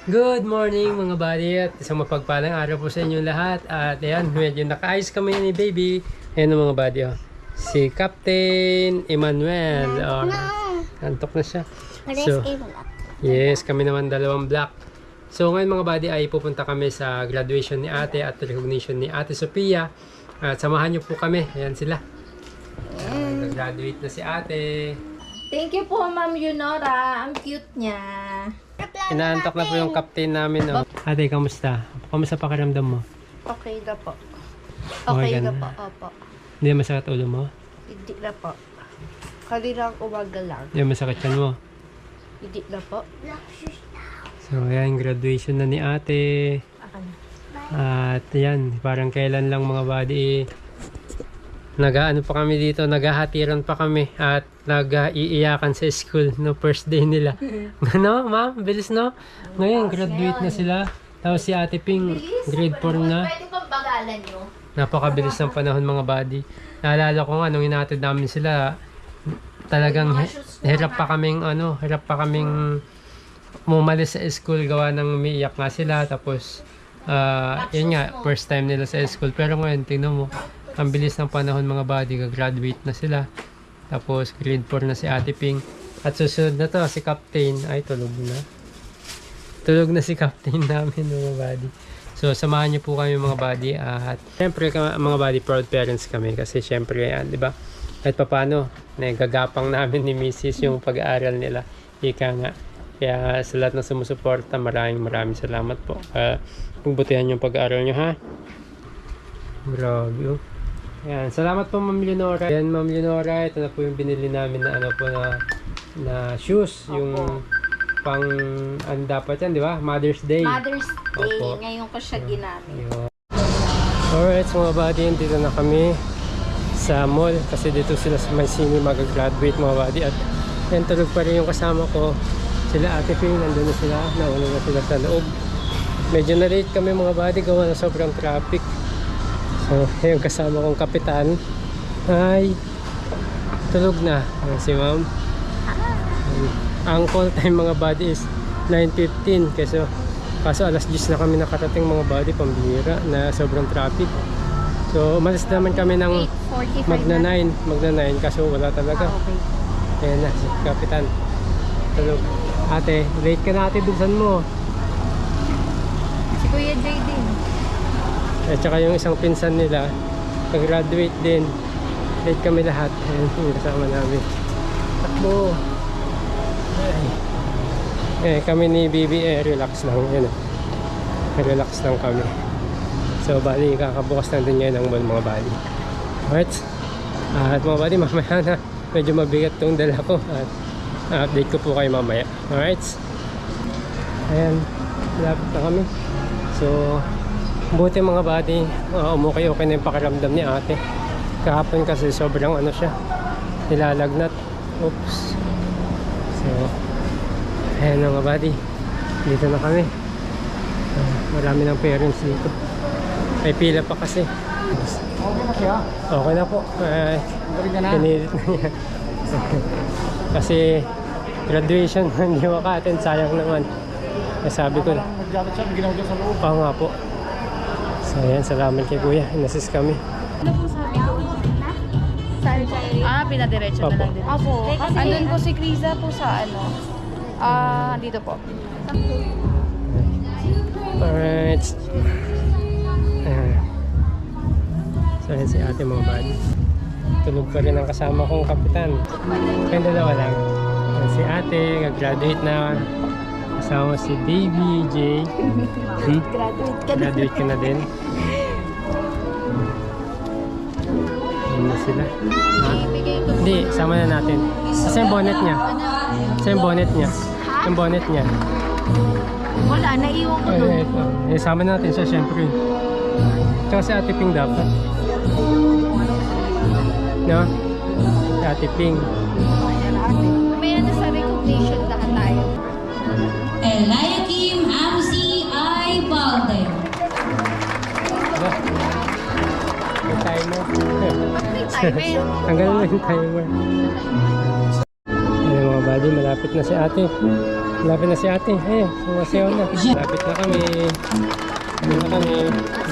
Good morning mga buddy at isang mapagpalang araw po sa inyong lahat. At ayan, medyo nakaayos kami ni baby. Ayan mga buddy, oh. Si Captain Emmanuel. Oh, antok na siya. So, yes, kami naman dalawang black. So ngayon mga buddy ay pupunta kami sa graduation ni ate at recognition ni ate Sophia. At samahan niyo po kami. Ayan sila. Nag-graduate na si ate. Thank you po, Ma'am Yunora. Ang cute niya. Inaantok na po yung captain namin. Oh. Ate, kamusta? Kamusta pakiramdam mo? Okay na po. Okay Okay na na. po, opo. Hindi masakit ulo mo? Hindi na po. Kaninang umaga lang. Hindi masakit yan mo? Hindi na po. So, ayan, graduation na ni ate. Akan. At yan, parang kailan lang mga buddy, nag-ano pa kami dito, naghahatiran pa kami at nag-iiyakan sa school no first day nila. Ano, ma'am? Bilis no? Ngayon, graduate na sila. Tapos si Ate Ping, grade 4 na. Pwede pang bagalan nyo? Napakabilis ng panahon mga buddy. Naalala ko nga, nung inatid namin sila, talagang hirap pa kaming umalis sa school gawa ng umiiyak nga sila. Tapos, yun nga, first time nila sa school. Pero ngayon, tingnan mo, ang bilis ng panahon mga buddy, graduate na sila. Tapos grade 4 na si Ate Ping. At susunod na to, si Captain. Ay, tulog na. Tulog na si Captain namin mga buddy. So, samahan niyo po kami mga buddy. At syempre mga buddy, proud parents kami. Kasi syempre, yan, di ba? Kahit pa paano, nagagapang namin ni Mrs. yung pag-aaral nila. Ika nga. Kaya sa lahat ng sumusuporta, maraming salamat po. Pagbutihan yung pag-aaral nyo, ha? Grabe, oh. Ayan, salamat po Ma'am Leonora. Ayan Ma'am Leonora, ito na po yung binili namin na na shoes. Opo. Yung pang, ano dapat yan, di ba? Mother's Day. Mother's Day. Opo. Ngayon ko siya ginamit. Yun. Alright, so mga buddy, dito na kami sa mall. Kasi dito sila sa may sini mag-graduate mga buddy. At yan, tulog pa rin yung kasama ko. Sila Ate Ping, nandun na sila. Nauna na sila sa loob. Medyo na-late kami mga buddy, gawa na sobrang traffic. So, yung kasama kong kapitan ay tulog na. Ayan si ma'am. Ang call time mga buddy is 9:15. Kaso alas 10 na kami nakarating mga buddy, pambihira na sobrang traffic. So, umalis naman kami ng 9 kaso wala talaga. Okay. Ayan na si kapitan. Tulog. Ate, late ka na ate, bilisan mo. Si Kuya Jay din. At saka yung isang pinsan nila, pag-graduate din. Late kami lahat. Ayan, yung kasama namin. Takbo! Ay. Kami ni Bibi, relax lang. Ayan, relax lang kami. So, bali, kakabukas lang din ngayon ang mall mga bali. Alright. At mga bali, mamaya na. Medyo mabigat tong dala ko. At update ko po kayo mamaya. Alright. Ayan, lapit na kami. So, buti mga buddy, okay na yung pakiramdam ni ate. Kahapon kasi sobrang siya, nilalagnat. Oops. So, ayan mga buddy, dito na kami. Marami ng parents dito. May pila pa kasi. Okay na siya? Okay na po. Galing ka na? Pinilit na niya. Kasi graduation, hindi maka-attend, sayang naman. Sabi ko na. Nag-jacket siya, ginawa dyan sa loob. Oo nga po. So ayan, salamat kay kuya. Inassist kami. Ano po sabi ko? Pinadiretso na Opo. lang din. Opo. Andun po si Kriza po sa dito po. Alright. Ayan. So ayan si ate mga buddy. Tulog pa rin ang kasama kong kapitan. Kayong dalawa lang. Ayan si ate, nag-graduate na. Kasama si Baby J. Graduate ka na din. Ayan na sila. Ha? Hindi, sama na natin. Kasi yung bonnet niya. Kasi yung bonnet niya. Yung bonnet niya. Wala, naiwan ko doon. Ito. Sama natin siya syempre. Tsaka si Ate Ping dapat. No? Si Ate Ping. May sa recognition lahat tayo. Eliakim Hamsi I. Balde. Diba? May timer. Timer. Tanggal mo yung timer. Ayan mga buddy, malapit na si ate. Lapit na si ate. Ayun, sumasayaw na. Lapit na kami. Lapit na kami.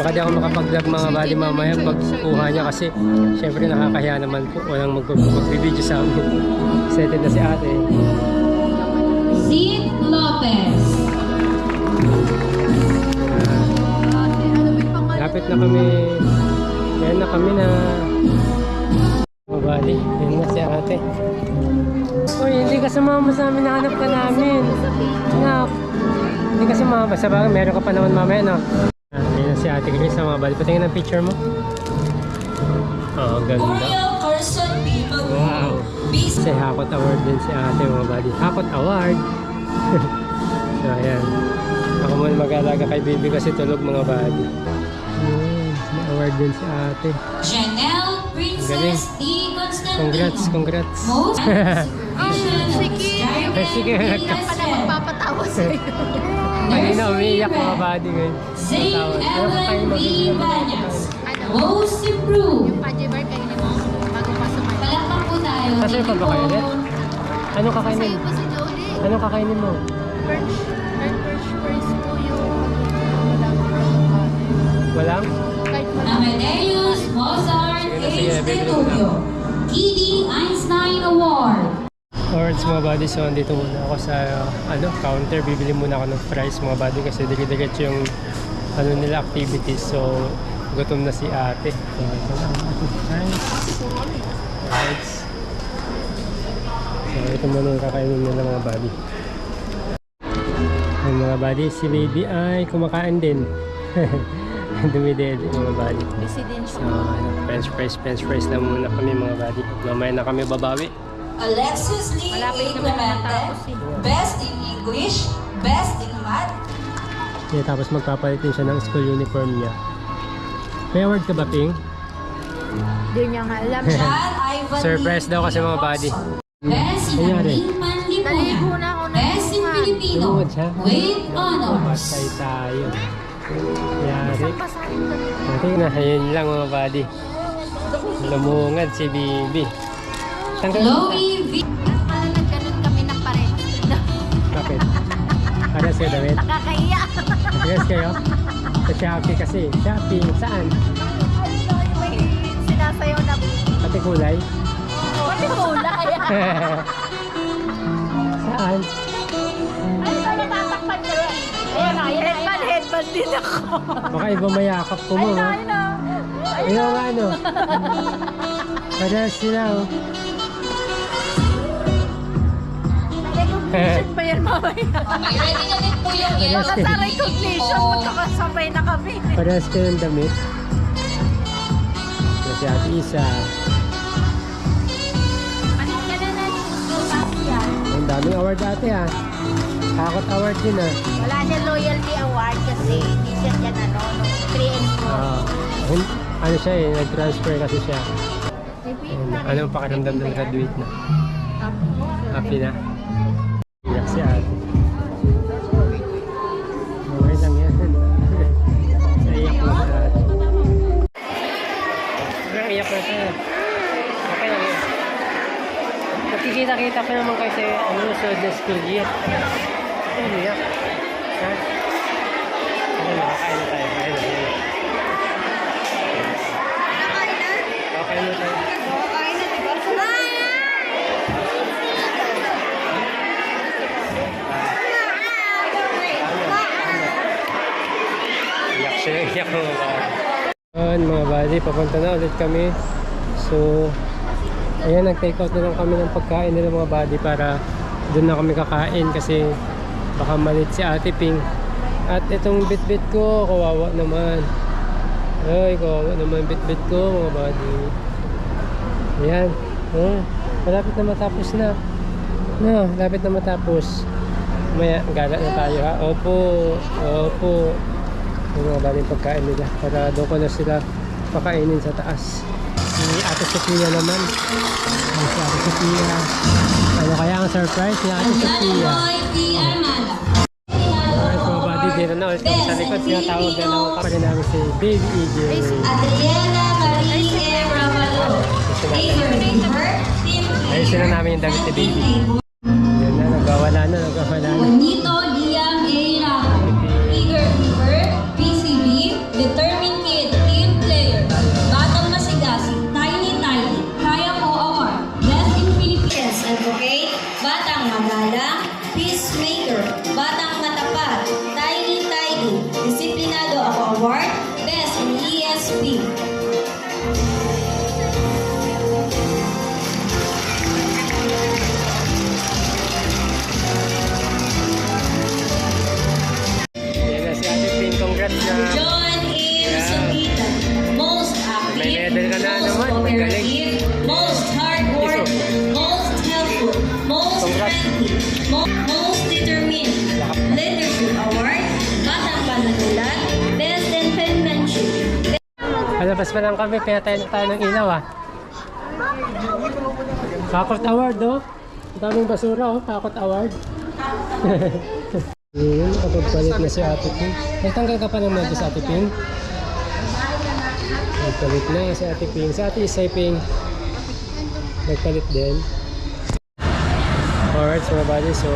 Baka di ako makapag-vlog mga bali mamaya pagkuha niya kasi syempre nakakahiya naman po. Walang magbibideo sa amin. Excited na si ate. Sid Lopez. Lapit na kami. Ayan na kami na. Mga bali. Ayan na si ate. Uy, hindi ka sumama sa amin. Nahanap ka namin. Anak. Hindi ka sumama. Sa bagay, meron ka pa naman mamaya, no? Ayan na si ate Chris sa mga bali. Patingin ang picture mo. Oh, ganda. Wow. Kasi Hakot Award din si ate mga bali. Hakot Award. So, ayan. Ako muna mag-alaga kay baby kasi tulog mga bali. May award din si ate. Janelle Princess D. Constantino. Congrats. Most Sige. Pala magpapatawa sa'yo. Kanina umiiyak mga body ngayon. Saint Ano ka kayo Ellen V. Banyas. Most improved. Pajibar kayo ni mo. Bago pasok kayo. Palakpak po tayo. Kasi pa ba kayo ulit? Anong kakainin? Sa'yo po si Jody. Anong kakainin mo? Perch first po yung Walang? kahit wala. Amadeus Mozart Sige, H. bibili ko Studio. Kitty Einstein Award. Alright mga buddy, so andito muna ako sa counter. Bibili muna ako ng fries mga buddy kasi diretso yung nila activities. So gutom na si ate. So ito na ang ating fries. Alright. So ito muna yung kakainin nila mga buddy. Ang mga buddy, si baby ay kumakain din. Dumidede mga buddy. Busy din So siya. french fries lang muna kami mga buddy. Mamaya na kami babawi. Alexis Lee Malapit A. naman Clemente, matapos eh. Best in English, Best in Math, Yeah, tapos magpapalit din siya ng school uniform niya. May award ka ba, Ping? Hindi niya nga alam. John Ivan Surprise Lee daw kasi mga buddy. Best in Nangyari? Manlipunan. Naligo na ako ng Best in Filipino. Lumuhod siya? With honors. Pasay tayo. Yari. Pasahin ka. Ate na, ayun lang mga buddy. Lumungad si Bibi. Tanggal mo. Chloe V. Parang nagkaroon kami ng parehas. Bakit? Para sa damit. Nakakahiya. Yes kayo? Sa Shopee kasi. Shopee, saan? May sinasayaw na Pati kulay? pati kulay. Saan? Ay, ba natatakpan ka rin? Ayan, headband din ako. Baka iba mayakap ko mo, ha? Ayaw nga, ano? Parehas sila, oh. Recognition pa yan mamaya. Okay, ready na din po yung Yes. Baka sa recognition, magkakasabay na kami. Parehas kayo ng damit. Kasi Ate Isa. Panik ka na na yung Ang daming award ate, ha? Hakot award din, ha? Wala siya loyalty award kasi hindi siya dyan no, 3 and 4. Ano siya eh, nag-transfer kasi siya. Anong pakiramdam ng graduate na? Happy na? Iyak si ate. Okay lang yan. Naiyak mo si ate. Naiyak na siya. Okay lang yan. Nakikita-kita ko naman kayo sa the school year. Ay, naiyak. Ha? Okay, makakain na tayo. Kain na tayo. Okay na tayo. Iyak siya, iyak mga bali. Ayan mga bali, papunta na ulit kami. So, ayan, nag-take out na lang kami ng pagkain nila mga bali para doon na kami kakain kasi baka malit si Ate Ping. At itong bit-bit ko, kawawa naman. Ay, kawawa naman bit-bit ko mga bali. Ayan, malapit na matapos na. No, lapit na matapos. Maya, gala na tayo ha. Opo, opo. Yung mga baling pagkain nila. Para doon ko na sila pakainin sa taas. Si Ate Sophia naman. Ay, si Ate Sophia. Ano kaya ang surprise ni Ate Sophia? Lloyd D. Armada. Alright mga buddy, dito na ulit kami sa likod. Sinatawag na ako pa rin namin si Baby EJ. Adriana Marie E. Ravalo. Taylor River. Ayusin na namin yung damit ni Baby. Yan na, Nagwawala na. Juanito Liam A. Ramos. Eager Giver, PCB, Determined Kid, Team Player, Batang Masigasig, Tiny, Kaya Ko Award, Best in Philippines Advocate, Batang Magalang, Peacemaker, Batang Matapat, Tiny, Disiplinado Ako Award, Best in ESP. Yan na si Ate Ping. Congrats na. John M. Yeah. Sugitan, most May active, medal ka na most naman. Galing. cooperative, most hardworking, most helpful, most Congrats. friendly, most determined. Leadership Award, Batang Panagulat, Best in Penmanship. Palabas pa lang kami, kaya tayo ng ilaw ah. Kakot Award oh. Ang daming basura oh, Kakot Award. Yun, kapagpalit na si Ate Ping. Nagtanggal ka pa ng medyo sa Ate Ping? Nagpalit na si Ate Ping. Si Ate Isay Ping, nagpalit din. Alright, mga buddy. So,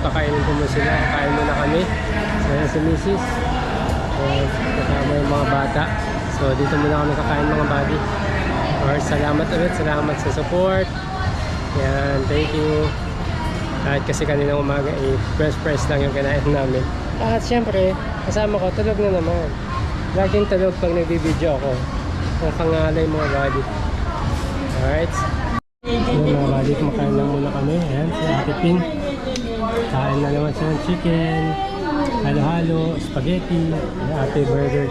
kakainin ko muna sila. Kakain muna kami. So, yan si Mrs. Kasama yung mga bata. So, dito muna kami kakain mga buddy. Alright, salamat ulit. Salamat sa support. Yan, thank you. Kahit kasi kaninang umaga fresh lang yung kinain namin. At syempre, kasama ko, tulog na naman. Laging tulog pag nagbibideo ako. Ang pangalay mga buddy. Alright. Yung mga buddy, kumakain lang muna kami. Ayan, si Ate Ping. Kain na naman siya ng chicken, halo-halo, spaghetti, Ate burger.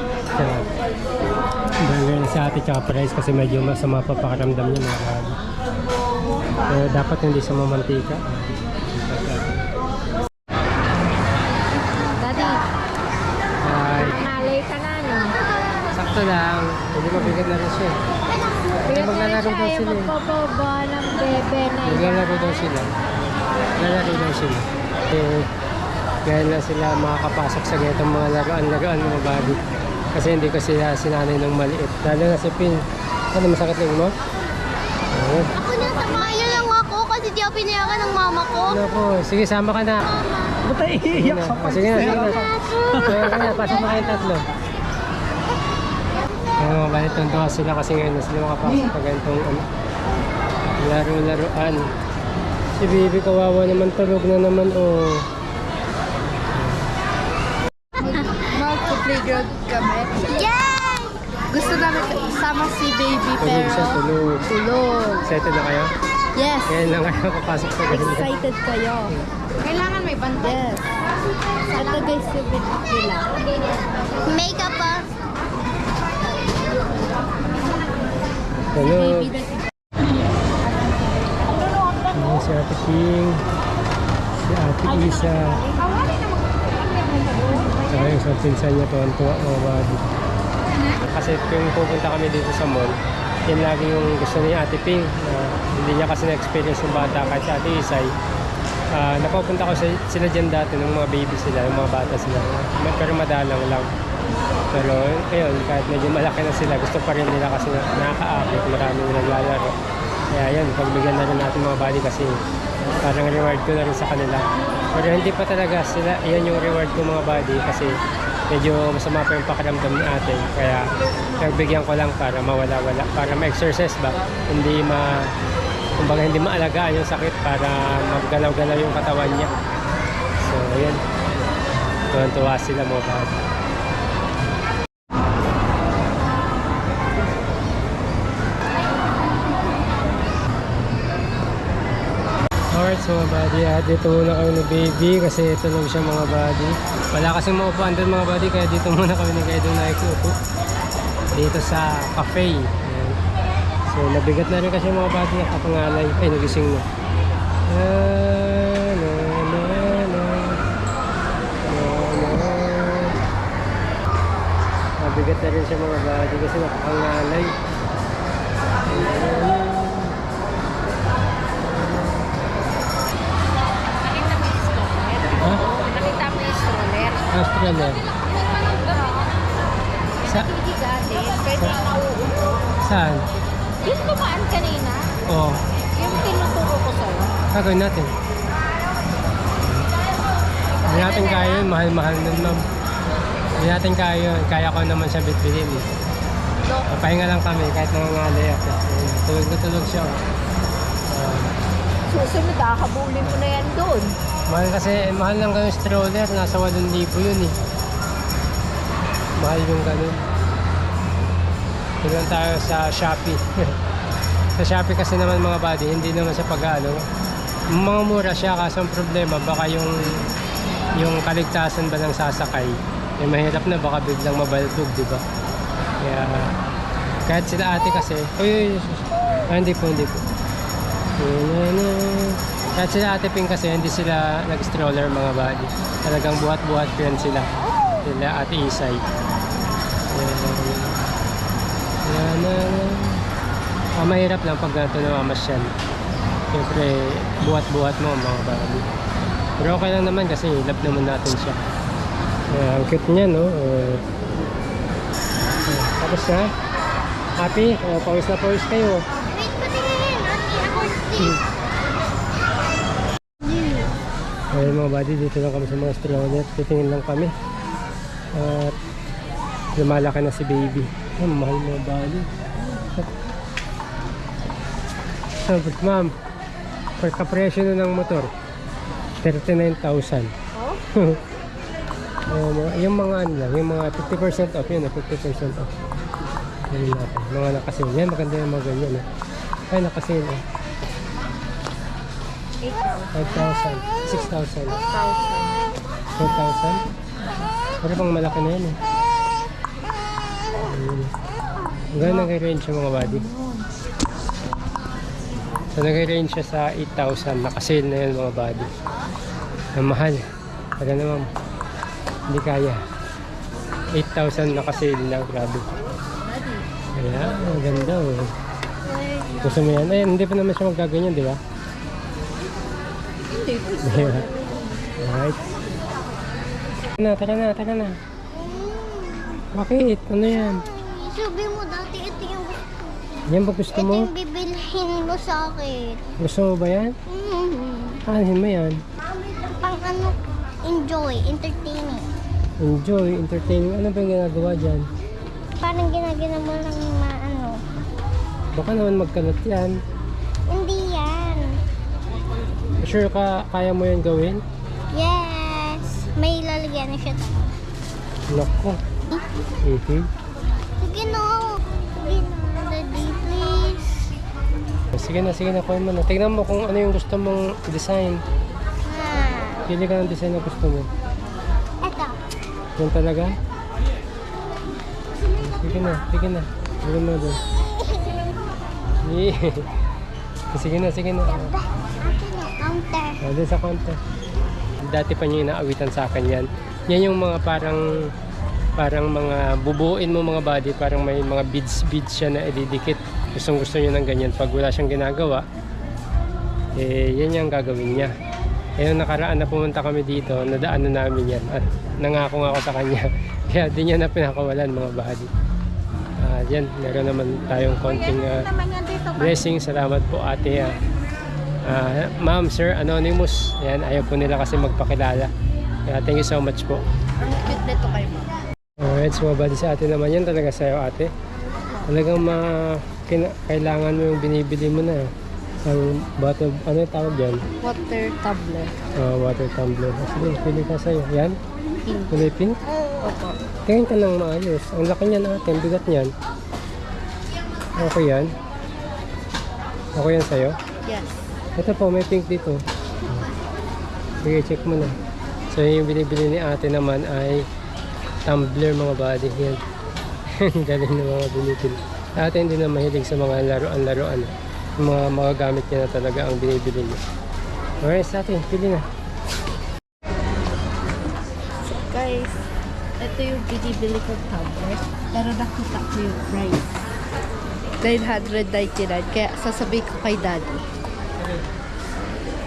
Burger na si Ate tsaka fries kasi medyo masama pa pakaramdam niya mga buddy. Pero dapat hindi sa mamantika. Daddy, Ay, malay ka na, no? sakto lang. Hindi mabigat na rin siya. Kasi maglalaro daw sila eh. Magpapaba ng bebe na yan. Maglalaro daw sila. Maglalaro daw sila. Eh, kaya na sila makakapasok sa ganitong mga laruan mga bago. Kasi hindi ko sila sinanay ng maliit. Lalo na si Pin. Ano, masakit lang mo? Oo. Ako na, samahan niyo lang ako kasi di ako pinayagan ng mama ko. Ano po? Sige, sama ka na. Ba't tayo iiyak ka pa? Sige na, sige na. Sige na, pasok na kayong tatlo. Kaya mga balit tuntua sila kasi ngayon na sila makapasok pa ganitong laro-laruan. Si baby kawawa naman, tulog na naman oh. Mag-playground kami. Yay! Gusto namin isama si baby Tulog pero siya, tulog. tulog. Excited na kayo? Yes. Ngayon lang kayo papasok sa ganito. Excited kayo. Kailangan may bantay. Yes. Ito guys, super nila. Makeup pa. Tulog. Ayan si Ate Ping, si Ate Isa. Saka yung sa pinsan niya, tuwan-tuwa mga buddy. Kasi kung pupunta kami dito sa mall, yun lagi yung gusto ni Ate Ping. Hindi niya kasi na-experience yung bata kahit si Ate Isay. Napapunta ko sila dyan dati ng mga baby sila, yung mga bata sila. Pero madalang lang. Pero ayun, kahit medyo malaki na sila, gusto pa rin nila kasi nakaka-akit, maraming naglalaro. Kaya yun, pagbigyan na rin natin mga buddy kasi parang reward ko na rin sa kanila. Pero hindi pa talaga sila, yan yung reward ko mga buddy kasi medyo masama pa yung pakiramdam ni ate. Kaya nagbigyan ko lang para mawala-wala, para ma-exercise ba. Kumbaga hindi maalagaan yung sakit para maggalaw-galaw yung katawan niya. So yun, tuwan-tuwa sila mga buddy. Alright, so mga buddy, dito muna kami ni baby kasi tulog siya mga buddy. Wala kasing maupuan doon mga buddy, kaya dito muna kami ni Kaidong nakikiupo. Dito sa cafe. Ayan. So nabigat na rin kasi mga buddy, nakapangalay. Ay, nagising na. Nabigat na rin siya mga buddy kasi nakapangalay. Nakita mo yung stroller? Australia. Sa Hindi dati, kahit yung nauupo. saan? Yung tumaan kanina, Oo. yung tinuturo ko sa'yo. Gagawin natin. Hindi natin kaya yun, mahal-mahal nun, ma'am. Hindi natin kaya yun. Kaya ko naman siya bitbilin eh. Pahinga lang kami kahit nangangalay ako. Tulog na tulog siya. Susunod, habulin mo na yan doon. Mahal kasi, mahal lang kayong stroller. Nasa 8,000 yun eh. Mahal yung ganun. Tignan tayo sa Shopee. Sa Shopee kasi naman mga buddy, hindi naman sa pag-ano. Mga mura siya kaso ang problema baka yung kaligtasan ba ng sasakay mahirap na baka biglang mabalbog, di ba? Kaya kahit sila ate kasi hindi po kahit sila ate Ping kasi hindi sila nag-stroller mga buddy, talagang buhat-buhat yan sila ate Isay. Mahirap lang pag ganito na mamasyal. Siyempre, buhat-buhat mo mga buddy. Pero okay lang naman kasi love naman natin siya. Ang cute niya, no? Tapos na? Happy? Pawis na pawis kayo. Wait, patingin. Ako Ayun mga buddy, dito lang kami sa mga stroller. Titingin lang kami. At lumalaki na si baby. Mahal mga buddy. Sabi, ma'am, pagka-presyo na ng motor, 39,000. Oh? Yung mga ano lang, yung mga 50% off, yun 50% off. Yun natin, mga nakasil. Yan, maganda yung mga ganyan. Ay, nakasil. 5,000, 6,000, 4,000. Pero pang malaki na yan eh. Gano'n nag-range yung mga body. So nag-range siya sa 8,000. Naka-sale na yun mga body. Ang mahal. Taga naman. Hindi kaya. 8,000 naka-sale na. Grabe. Kaya, ang ganda oh. Gusto mo yan? Eh, hindi pa naman siya magaganyan, di ba? Hindi po. Alright. Tara na. Bakit? Ano yan? Sabi mo dati ito yung gusto ko. Yan ba gusto Ito mo? yung bibilhin mo sa akin. Gusto mo ba yan? Anin mo yan? Pang ano, enjoy, entertaining. Enjoy, entertaining. Ano ba yung ginagawa dyan? Parang ginagana mo lang yung maano. Baka naman magkanot yan. Hindi yan. Sure ka, kaya mo yan gawin? Yes. May lalagyan na siya doon. Nako. Sige na. Sige na, Daddy, please. Sige na, kuha mo na. Tignan mo kung ano yung gusto mong design. Pili ka ng design na gusto mo. Ito. Yan talaga? Sige na. Sige mo doon. Sige na. Akin na, counter. Doon sa counter. Dati pa niya inaawitan sa akin yan. Yan yung mga parang mga bubuin mo mga body, parang may mga beads siya na ididikit. Gusto niya ng ganyan. Pag wala siyang ginagawa, yan yung gagawin niya. Nung nakaraan na pumunta kami dito, nadaanan namin yan at nangako nga ako sa kanya. Kaya di niya na pinakawalan mga body. Yan, meron naman tayong konting blessing. Salamat po ate. Ma'am, sir, anonymous. Yan, ayaw po nila kasi magpakilala. Kaya thank you so much po. Ang cute nito kay mo. Alright, so bali sa atin naman yan talaga sa'yo ate. Talagang kailangan mo yung binibili mo na. Ang bottle, ano yung tawag yan? Water tumbler. Water tumbler. Sige, pili ka sa'yo. Yan? Pink. Kulay pink? Opo. Tingin ka lang maayos. Ang laki niyan ate, ang bigat niyan. Okay yan? Okay yan sa'yo? Yes. Ito po, may pink dito. Sige, check mo na. So yung binibili ni ate naman ay tumbler mga body. Yan. Galing na mga binibili. Ate hindi na mahilig sa mga laruan-laruan. Yung mga magagamit niya na talaga ang binibili niya. Alright, sa atin, pili na. So guys, ito yung binibili kong tumbler. Pero nakita ko yung price. 999. Kaya sasabihin ko kay daddy.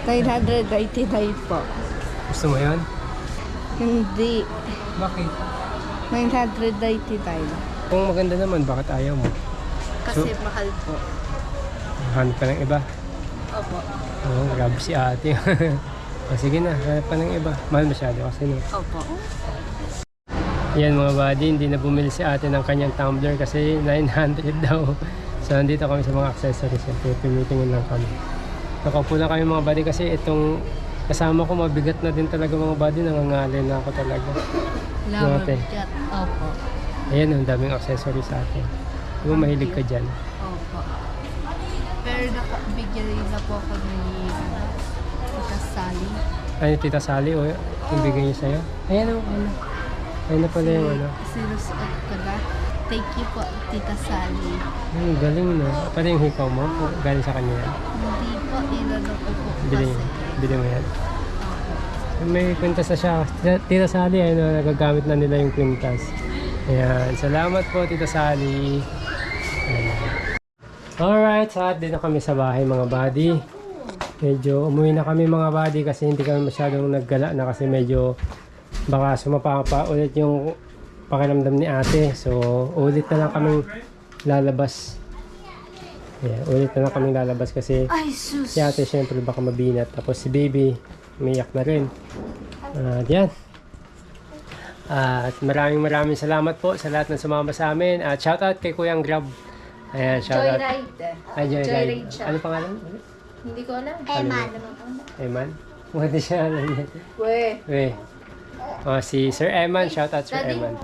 999 po. Gusto mo yan? Hindi. Bakit? 999. Kung maganda naman, bakit ayaw mo? Kasi mahal po. Hanap ka ng iba. Opo. Oo, grabe si ate. Sige na, hanap pa ng iba. Mahal masyado kasi no. Opo. Yan mga buddy, hindi na bumili si ate ng kanyang tumbler kasi 900 daw. So nandito kami sa mga accessories. Pinitingin lang kami. Nakaupo na kami mga buddy kasi itong kasama ko mabigat na din talaga mga buddy. Nangangalay na ako talaga. Lower Ate. cut. Opo. Ayan, ang daming accessories sa atin. Di ba mahilig ka dyan? Opo. Pero nakabigyan rin na po ako ni Tita Sally. Ano, Tita Sally o yung bigay niya sa'yo? Ayan o, ano. Ayun na pala yung ano. Sinusuot ko na. Thank you po, Tita Sally. Galing no. Pati yung hikaw mo, galing sa kanya yan. Hindi po, inano ko po Bili, kasi. bili mo yan. May kwintas na siya. Tita Sally, ano, nagagamit na nila yung kwintas. Ayan. Salamat po, Tita Sally. Ayan. Alright, sa din na kami sa bahay mga buddy. Medyo umuwi na kami mga buddy kasi hindi kami masyadong naggala na kasi medyo baka sumapa pa ulit yung pakiramdam ni ate. So, ulit na lang kaming lalabas. Yeah, ulit na lang kaming lalabas kasi Ay, sus! si ate syempre baka mabinat. Tapos si baby, umiyak na rin. Yan. At maraming salamat po sa lahat ng sumama sa amin. At shoutout kay Kuyang Grab. Ayan, shoutout. Ay, Joyride. Ano pangalan? Hindi ko alam. Eman? Hindi siya alam yan. We. Si Sir Eman, shoutout Sir Eman.